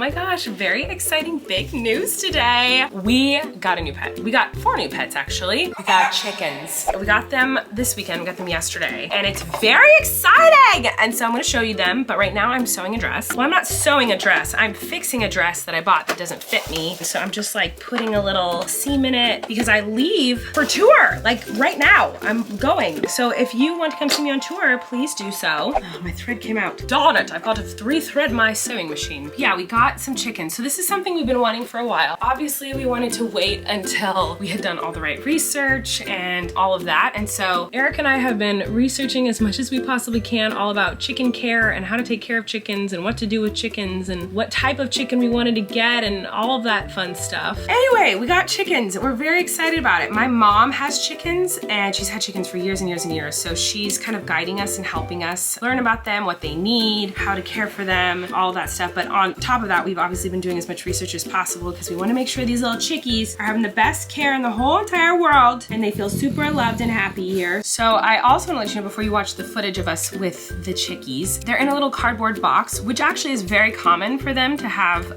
my gosh, very exciting big news today. We got a new pet. We got 4 new pets actually. We got chickens. We got them this weekend, we got them yesterday, and it's very exciting! And so I'm gonna show you them, but right now I'm sewing a dress. Well, I'm not sewing a dress, I'm fixing a dress that I bought that doesn't fit me. So I'm just like putting a little seam in it because I leave for tour, like right now, I'm going. So if you want to come see me on tour, please do so. Oh, my thread came out. Darn it, I've got to re-thread my sewing machine. Yeah, we got some chickens. So this is something we've been wanting for a while. Obviously, we wanted to wait until we had done all the right research and all of that. And so Eric and I have been researching as much as we possibly can all about chicken care and how to take care of chickens and what to do with chickens and what type of chicken we wanted to get and all of that fun stuff. Anyway, we got chickens. We're very excited about it. My mom has chickens and she's had chickens for years and years and years. So she's kind of guiding us and helping us learn about them, what they need, how to care for them, all of that stuff. But on top of that, we've obviously been doing as much research as possible because we want to make sure these little chickies are having the best care in the whole entire world and they feel super loved and happy here. So I also want to let you know before you watch the footage of us with the chickies, they're in a little cardboard box, which actually is very common for them to have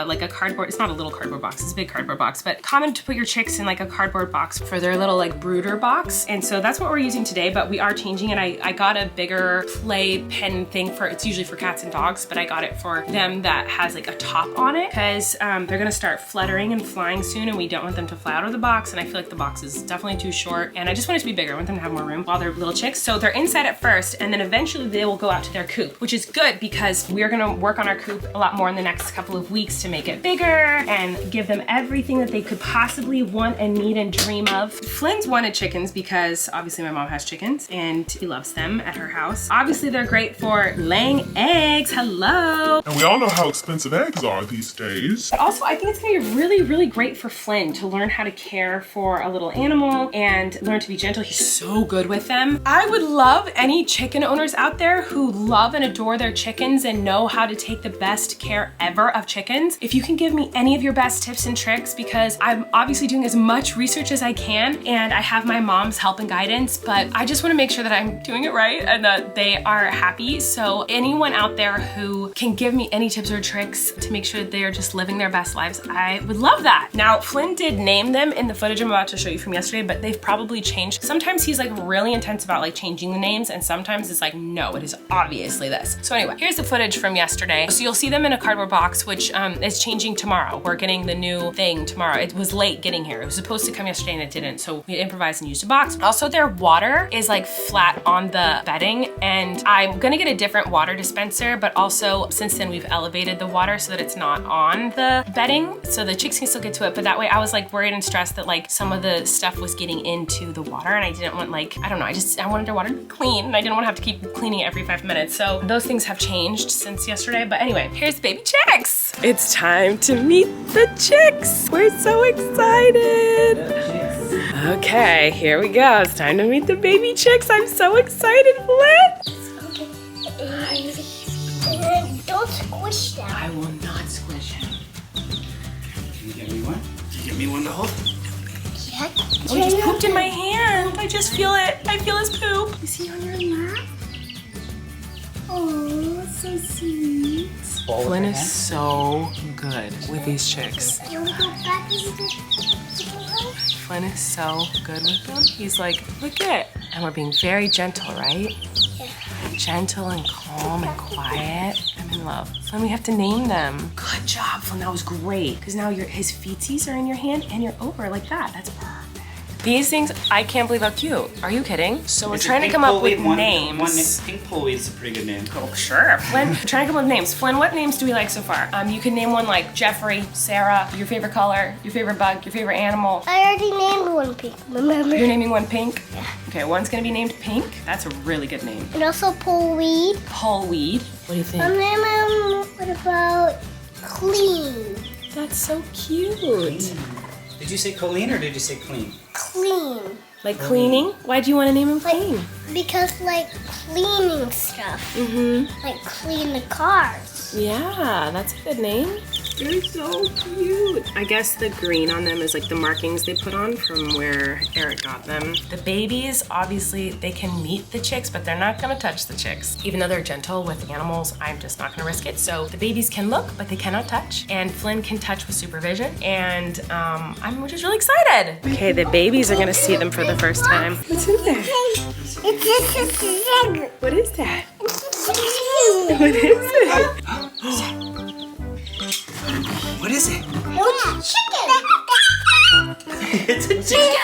like a cardboard, it's not a little cardboard box, it's a big cardboard box, but common to put your chicks in like a cardboard box for their little like brooder box. And so that's what we're using today, but we are changing it. I got a bigger play pen thing for, it's usually for cats and dogs, but I got it for them that has like a top on it because they're gonna start fluttering and flying soon and we don't want them to fly out of the box, and I feel like the box is definitely too short and I just want it to be bigger. I want them to have more room while they're little chicks. So they're inside at first and then eventually they will go out to their coop, which is good because we're gonna work on our coop a lot more in the next couple of weeks to make it bigger and give them everything that they could possibly want and need and dream of. Flynn's wanted chickens because obviously my mom has chickens and he loves them at her house. Obviously they're great for laying eggs. Hello. And we all know how expensive eggs are these days. But also I think it's gonna be really, really great for Flynn to learn how to care for a little animal and learn to be gentle. He's so good with them. I would love any chicken owners out there who love and adore their chickens and know how to take the best care ever of chickens. If you can give me any of your best tips and tricks, because I'm obviously doing as much research as I can and I have my mom's help and guidance, but I just wanna make sure that I'm doing it right and that they are happy. So anyone out there who can give me any tips or tricks to make sure that they are just living their best lives, I would love that. Now, Flynn did name them in the footage I'm about to show you from yesterday, but they've probably changed. Sometimes he's like really intense about like changing the names and sometimes it's like, no, it is obviously this. So anyway, here's the footage from yesterday. So you'll see them in a cardboard box, which is changing tomorrow. We're getting the new thing tomorrow. It was late getting here. It was supposed to come yesterday and it didn't. So we improvised and used a box. Also, their water is like flat on the bedding and I'm gonna get a different water dispenser, but also since then we've elevated the water so that it's not on the bedding. So the chicks can still get to it, but that way I was like worried and stressed that like some of the stuff was getting into the water and I didn't want like, I don't know, I wanted their water to be clean and I didn't want to have to keep cleaning it every 5 minutes. So those things have changed since yesterday. But anyway, here's the baby chicks. It's time to meet the chicks. We're so excited. Okay, here we go. It's time to meet the baby chicks. I'm so excited, Flynn. Okay. Don't squish them. I will not squish him. Can you get me one? Can you get me one to hold? Yeah. Oh, he just pooped in my hand. I just feel it. I feel his poop. Is he on your lap? Oh, so sweet. Flynn is so good with these chicks. You want to go back into the chicken house? Flynn is so good with them. He's like, look it. And we're being very gentle, right? Yeah. Gentle and calm and quiet. I'm in love. Flynn, we have to name them. Good job, Flynn. That was great. Because now his feetsies are in your hand and you're over like that. That's perfect. These things, I can't believe how cute. Are you kidding? So we're trying to come up with names. Pink Pullweed is a pretty good name. Oh, sure. Flynn, trying to come up with names. Flynn, what names do we like so far? You can name one like Jeffrey, Sarah, your favorite color, your favorite bug, your favorite animal. I already named one pink, remember? You're naming one Pink? Yeah. Okay, one's gonna be named Pink. That's a really good name. And also Pullweed. Pullweed. What do you think? What about Clean? That's so cute. Did you say Colleen or did you say clean? Clean. Like cleaning? Why do you want to name him Like, Clean? because like cleaning stuff. Mm-hmm. Like clean the cars. Yeah, that's a good name. They're so cute. I guess the green on them is like the markings they put on from where Eric got them. The babies, obviously, they can meet the chicks, but they're not gonna touch the chicks. Even though they're gentle with animals, I'm just not gonna risk it. So the babies can look, but they cannot touch. And Flynn can touch with supervision. And I'm just really excited. Okay, the babies are gonna see them for the first time. What's in there? It's just a egg. What is that? It's What is it? What is it? chicken. It's a chicken.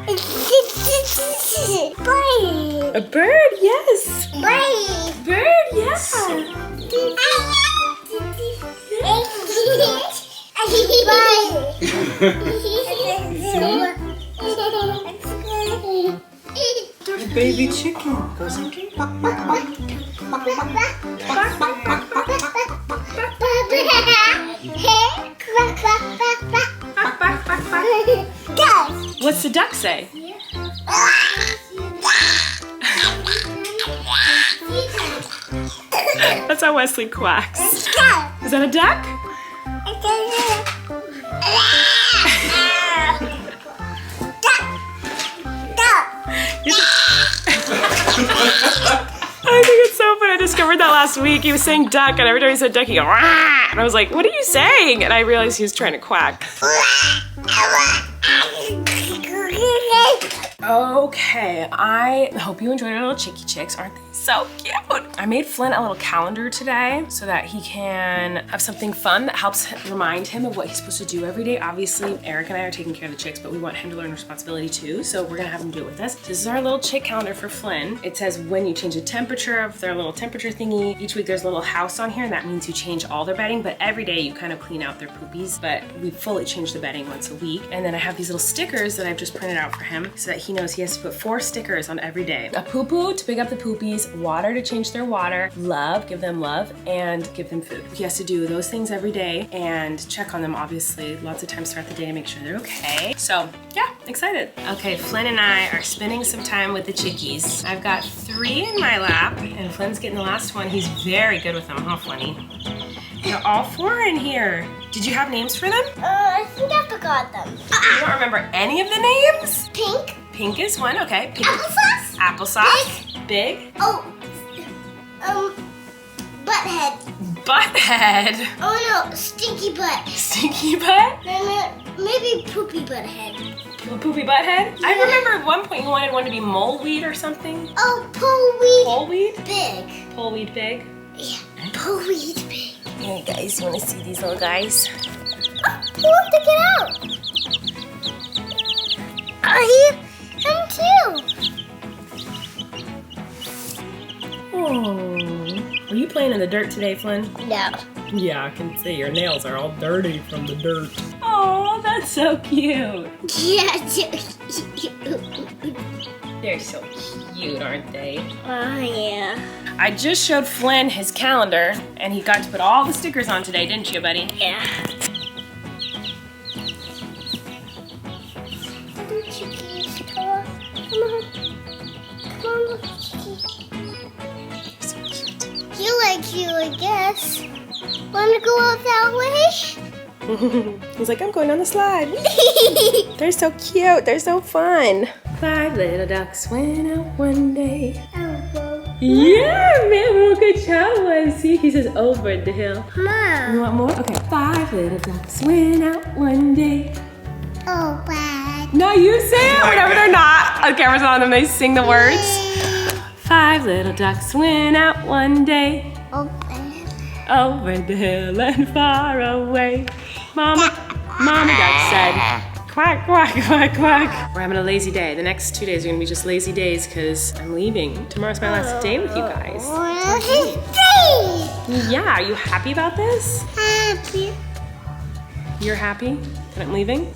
What's a chicken say? It's bird. A bird, yes. Bird. Bird, yes. Baby chicken goes in. What's the duck say? That's how Wesley quacks. Is that a duck? I think it's so funny. I discovered that last week. He was saying duck, and every time he said duck, he go, "Rah!" And I was like, what are you saying? And I realized he was trying to quack. Okay, I hope you enjoyed our little chickie chicks. Aren't they so cute? I made Flynn a little calendar today so that he can have something fun that helps remind him of what he's supposed to do every day. Obviously, Eric and I are taking care of the chicks, but we want him to learn responsibility too, so we're gonna have him do it with us. This is our little chick calendar for Flynn. It says when you change the temperature of their little temperature thingy. Each week there's a little house on here, and that means you change all their bedding, but every day you kind of clean out their poopies, but we fully change the bedding once a week. And then I have these little stickers that I've just printed out for him so that he knows he has to put 4 stickers on every day. A poo-poo to pick up the poopies, water to change their water, love, give them love, and give them food. He has to do those things every day and check on them, obviously, lots of times throughout the day to make sure they're okay. So yeah, excited. Okay, Flynn and I are spending some time with the chickies. I've got 3 in my lap, and Flynn's getting the last one. He's very good with them, huh, Flynny? They're all 4 in here. Did you have names for them? I think I forgot them. You don't remember any of the names? Pink. Pink is one, okay. Pink. Applesauce. Applesauce. Big. Oh. Butthead. Butthead. Oh no, stinky butt. Stinky butt. Maybe poopy butthead. Poopy butthead. I remember at one point you wanted one to be moleweed or something. Oh, poleweed. Poleweed? Big. Poleweed big. Yeah, poleweed big. Hey guys, you want to see these little guys? Oh, look, they get out. Him too. Oh. Were you playing in the dirt today, Flynn? No. Yeah, I can see your nails are all dirty from the dirt. Oh, that's so cute. Yeah, They're so cute, aren't they? oh yeah. I just showed Flynn his calendar, and he got to put all the stickers on today, didn't you, buddy? Yeah. Other chickies, come on. Come on. Come on, look, chickie. So cute. You like you, I guess. Wanna go out that way? He's like, I'm going on the slide. They're so cute. They're so fun. 5 little ducks went out one day. Yeah, man, well, good job, see? He says over the hill. Mom. You want more? Okay. 5 little ducks went out one day. Oh, bad. No, you say it whenever they're not. The camera's on them, they sing the words. 5 little ducks went out one day. Oh, bad. Over the hill and far away. Mama duck said, quack, quack, quack, quack. We're having a lazy day. The next 2 days are gonna be just lazy days because I'm leaving. Tomorrow's my last day with you guys. Yeah, are you happy about this? Happy. You're happy that I'm leaving?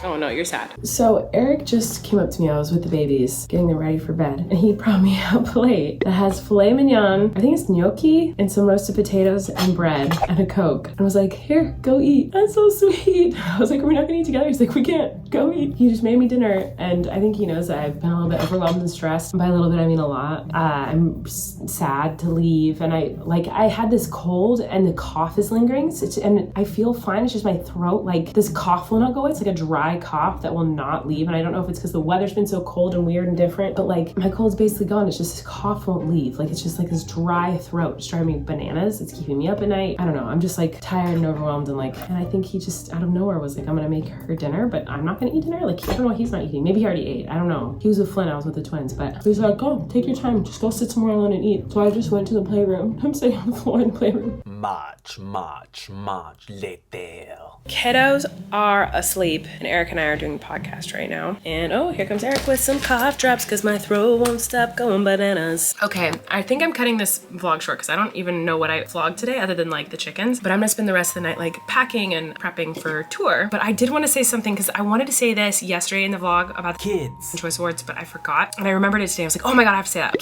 Oh no, you're sad. So Eric just came up to me. I was with the babies, getting them ready for bed, and he brought me a plate that has filet mignon, I think it's gnocchi, and some roasted potatoes and bread and a Coke. And I was like, here, go eat. That's so sweet. I was like, are we not gonna eat together? He's like, we can't. Go eat. He just made me dinner, and I think he knows that I've been a little bit overwhelmed and stressed. And by a little bit, I mean a lot. I'm sad to leave, and I had this cold, and the cough is lingering, and I feel fine. It's just my throat, like this cough will not go away. It's like a dry cough that will not leave, and I don't know if it's because the weather's been so cold and weird and different, but like my cold's basically gone. It's just this cough won't leave. Like it's just like this dry throat. It's driving me bananas. It's keeping me up at night. I don't know. I'm just like tired and overwhelmed, and I think he just out of nowhere was like, I'm gonna make her dinner, but I'm not gonna eat dinner. Like I don't know what he's not eating. Maybe he already ate. I don't know. He was with Flynn. I was with the twins, but he was like, go, take your time. Just go sit somewhere alone and eat. So I just went to the playroom. I'm sitting on the floor in the playroom. Much later. Kiddos are asleep, and Eric and I are doing a podcast right now. And oh, here comes Eric with some cough drops because my throat won't stop going bananas. Okay, I think I'm cutting this vlog short because I don't even know what I vlogged today other than like the chickens. But I'm gonna spend the rest of the night like packing and prepping for tour. But I did want to say something because I wanted to say this yesterday in the vlog about the Kids Choice Awards, but I forgot. And I remembered it today. I was like, oh my God, I have to say that.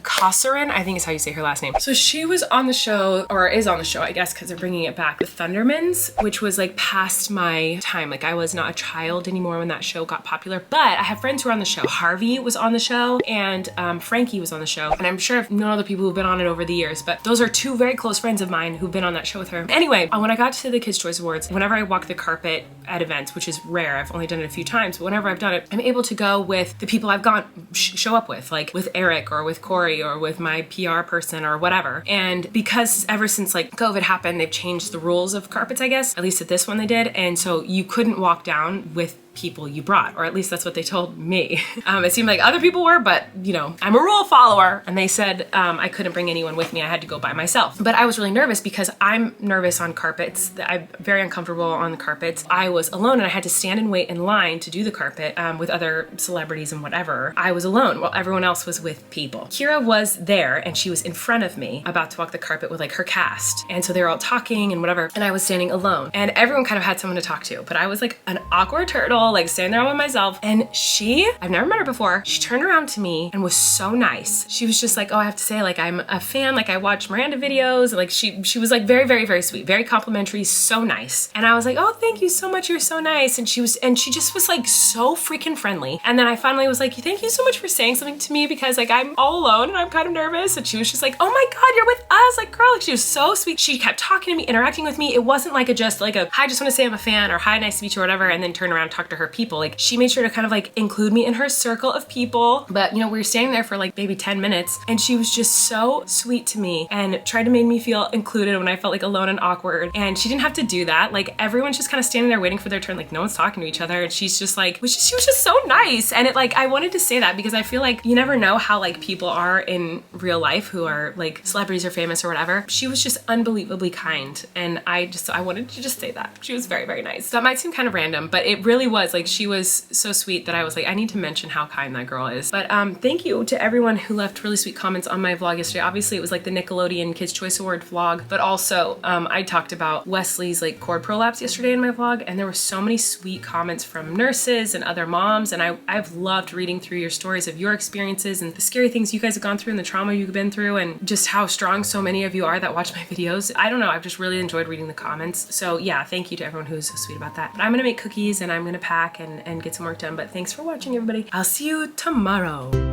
Kosarin, I think is how you say her last name. So she was on the show, or is on the show, I guess, because they're bringing it back. The Thundermans, which was like past my time. Like I was not a child anymore when that show got popular, but I have friends who are on the show. Harvey was on the show, and Frankie was on the show. And I'm sure I've known other people who've been on it over the years, but those are two very close friends of mine who've been on that show with her. Anyway, when I got to the Kids' Choice Awards, whenever I walk the carpet at events, which is rare, I've only done it a few times, but whenever I've done it, I'm able to go with the people I've show up with, like with Eric or with Corey or with my PR person or whatever. And because ever since like COVID happened, they've changed the rules of carpets, I guess, at least at this one they did. And so you couldn't walk down with people you brought, or at least that's what they told me. It seemed like other people were, but you know, I'm a rule follower, and they said I couldn't bring anyone with me. I had to go by myself. But I was really nervous because I'm nervous on carpets. I'm very uncomfortable on the carpets. I was alone, and I had to stand and wait in line to do the carpet with other celebrities and whatever. I was alone while everyone else was with people. Kira was there, and she was in front of me about to walk the carpet with like her cast. And so they were all talking and whatever, and I was standing alone. And everyone kind of had someone to talk to, but I was like an awkward turtle, like standing there all by myself. And I've never met her before. She turned around to me and was so nice. She was just like, oh, I have to say, like, I'm a fan. Like I watch Miranda videos. And like she was like very, very, very sweet, very complimentary, so nice. And I was like, oh, thank you so much. You're so nice. And she just was like so freaking friendly. And then I finally was like, thank you so much for saying something to me because like I'm all alone and I'm kind of nervous. And she was just like, oh my God, you're with us. Like, girl, like, she was so sweet. She kept talking to me, interacting with me. It wasn't like just hi, I just want to say I'm a fan, or hi, nice to meet you, or whatever, and then turn around and talk to her people. Like she made sure to kind of like include me in her circle of people. But you know, we were standing there for like maybe 10 minutes, and she was just so sweet to me and tried to make me feel included when I felt like alone and awkward. And she didn't have to do that. Like everyone's just kind of standing there waiting for their turn. Like no one's talking to each other. And she's just like, she was just so nice. And it like, I wanted to say that because I feel like you never know how like people are in real life who are like celebrities or famous or whatever. She was just unbelievably kind. And I wanted to just say that. She was very, very nice. That might seem kind of random, but it really was. Like she was so sweet that I was like, I need to mention how kind that girl is. But thank you to everyone who left really sweet comments on my vlog yesterday. Obviously it was like the Nickelodeon Kids Choice Award vlog, but also I talked about Wesley's like cord prolapse yesterday in my vlog, and there were so many sweet comments from nurses and other moms, and I've loved reading through your stories of your experiences and the scary things you guys have gone through and the trauma you've been through, and just how strong so many of you are that watch my videos. I don't know, I've just really enjoyed reading the comments. So yeah, thank you to everyone who was so sweet about that. But I'm gonna make cookies and I'm gonna pack and get some work done. But thanks for watching, everybody. I'll see you tomorrow.